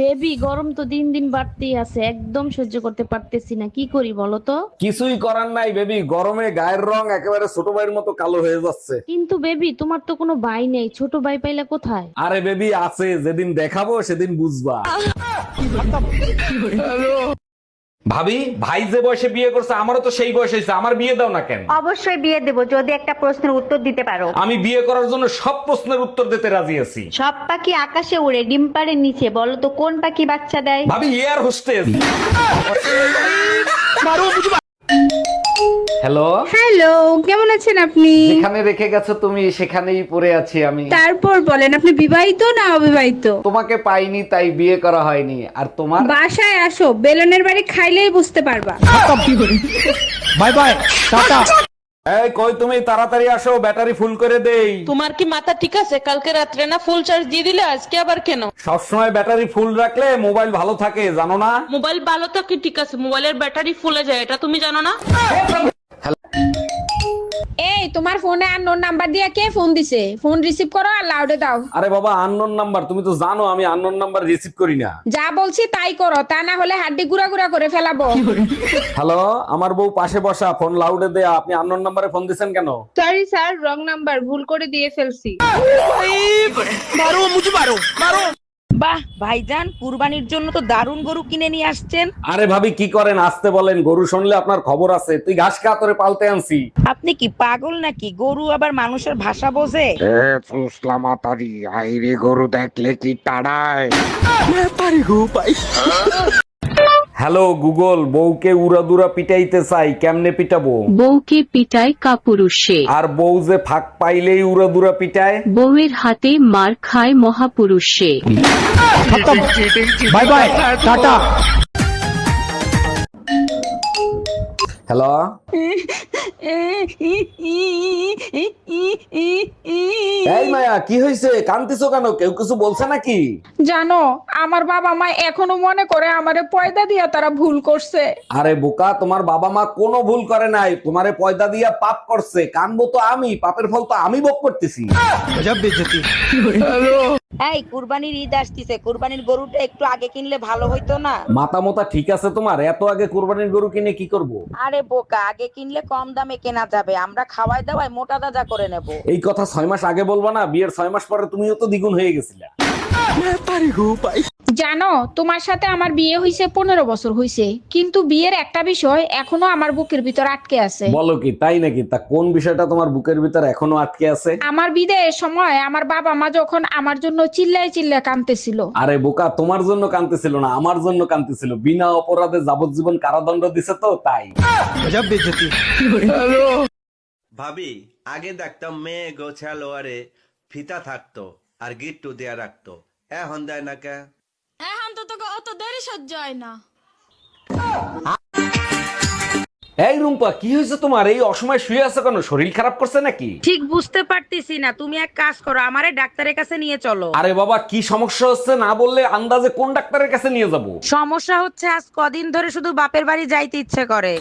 Baby গরম তো দিন দিন বাড়তেই আছে, একদম সহ্য করতে পারতেছি না, কি করি বলো তো? কিছুই করার নাই বেবি, গরমে গায়ের রং একেবারে ছোট ভাইয়ের মতো কালো হয়ে যাচ্ছে। কিন্তু বেবি তোমার তো কোনো ভাই নেই, ছোট ভাই পাইলে কোথায়? আরে বেবি আছে, যেদিন দেখাবো সেদিন বুঝবা। ভাবি, ভাই যে বয়সে বিয়ে করছে আমারও তো সেই বয়স হয়েছে, আমার বিয়ে দাও না কেন? অবশ্যই বিয়ে দেব যদি একটা প্রশ্নের উত্তর দিতে পারো। আমি বিয়ে করার জন্য সব প্রশ্নের উত্তর দিতে রাজি আছি। সব পাখি আকাশে উড়ে, ডিম পাড়ে নিচে, বলো তো কোন পাখি বাচ্চা দেয়? ভাবি এয়ার হোস্টেস। হ্যালো, হ্যালো, কেমন আছেন আপনি? যেখানে রেখে গেছো তুমি সেখানেই পড়ে আছি আমি। তারপর বলেন, আপনি বিবাহিত না অবিবাহিত? তোমাকে পাইনি তাই বিয়ে করা হয়নি। আর তোমার? বাসায় আসো, বেলনের বাড়ি খাইলেই বুঝতে পারবা। By bye, tata. এই কই তুমি, তাড়াতাড়ি আসো, ব্যাটারি ফুল করে দেই। তোমার কি মাথা ঠিক আছে? কালকে রাত্রে না ফুল চার্জ দিয়ে দিলে, আজকে আবার কেন? সবসময় ব্যাটারি ফুল রাখলে মোবাইল ভালো থাকে, জানো না? মোবাইল ভালো তো কি ঠিক আছে, মোবাইলের ব্যাটারি ফুলে যায়, এটা তুমি জানো না? এই তোমার ফোনে আননোন নাম্বার দিয়ে কে ফোন দিছে? ফোন রিসিভ করো আর লাউডে দাও। আরে বাবা, আননোন নাম্বার, তুমি তো জানো আমি আননোন নাম্বার রিসিভ করি না। যা বলছি তাই করো, তা না হলে হাড্ডি গুড়া গুড়া করে ফেলাবো। হ্যালো, আমার বউ পাশে বসা, ফোন লাউডে দেয়া, আপনি আননোন নাম্বারে ফোন দিছেন কেন? সরি স্যার, রং নাম্বার, ভুল করে দিয়ে ফেলছি। বাহ ভাইজান, কুরবানির জন্য তো দারুণ গরু কিনে নিয়ে আসছেন। আরে ভাবি কি করেন, আসতে বলেন, গরু শুনলে আপনার খবর আছে। তুই ঘাস কাতরে পালতে আনছি। আপনি কি পাগল নাকি? গরু আবার মানুষের ভাষা বোঝে? মাতারি আইরে গরু দেখলে কি তাড়ায়। হ্যালো গুগল, বউকে উড়াদুরা পিটাইতে চাই, কেমনে পিটাবো? বউকে পিটায় কাপুরুষে, আর বউ যে ফাঁক পাইলেই উড়াদুরা পিটায়। বউয়ের হাতে মার খায় মহাপুরুষে। Bye bye, tata. হ্যালো, এই মায়া, কি হয়েছে? কান্দিছো কেন? কেউ কিছু বলছে নাকি? জানো, আমার বাবা মা এখনো মনে করে আমারে পয়দা দিয়া তারা ভুল করছে। আরে বোকা, তোমার বাবা মা কোনো ভুল করে নাই, তোমারে পয়দা দিয়া পাপ করছে। কানবো তো আমি, পাপের ফল তো আমি ভোগ করতেছি। এই কুরবানির ঈদ আসতিছে, কুরবানির গরুটা একটু আগে কিনলে ভালো হইতো না? মাথা মোতা ঠিক আছে তোমার? এত আগে কুরবানির গরু কিনে কি করব? আরে বোকা, আগে কিনলে কম দামে কেনা যাবে, আমরা খাওয়াই দাওয়াই মোটা তাজা করে নেব। এই কথা 6 মাস আগে বলবা না? বিয়ের 6 মাস পরে তুমিও তো দ্বিগুণ হয়ে গেছিলা। জানো, তোমার সাথে আমার বিয়ে হইছে 15 বছর হইছে, কিন্তু বিয়ের একটা বিষয় এখনো আমার বুকের ভিতর আটকে আছে। বলো কি, তাই নাকি? তা কোন বিষয়টা তোমার বুকের ভিতর এখনো আটকে আছে? আমার বিদায়ের সময় আমার বাবা মা যখন আমার জন্য চিল্লায় চিল্লায় কাঁদতেছিল। আরে বোকা, তোমার জন্য কাঁদতেছিল না, আমার জন্য কাঁদতেছিল। বিনা অপরাধে যাবজ্জীবন কারাদণ্ড দিছে তো তাই। ভাবি, আগে দেখতাম মেয়ে গোছালো আরে ফিতা থাকতো আর গিট্টু দেয়া রাখতো, এখন দেয় না কে? এখন তো তোকে অত দেরি সহ্য হয় না। এই রুম্পা, কি হয়েছে তোমার? এই অসময় শুয়ে আছো কেন? শরীর খারাপ করছে নাকি? ঠিক বুঝতে পারতেছি না, তুমি এক কাজ করো, আমারে ডাক্তারের কাছে নিয়ে চলো। আরে বাবা, কি সমস্যা হচ্ছে না বললে আন্দাজে কোন ডাক্তারের কাছে নিয়ে যাব? সমস্যা হচ্ছে আজ কদিন ধরে শুধু বাপের বাড়ি যাইতে ইচ্ছে করে।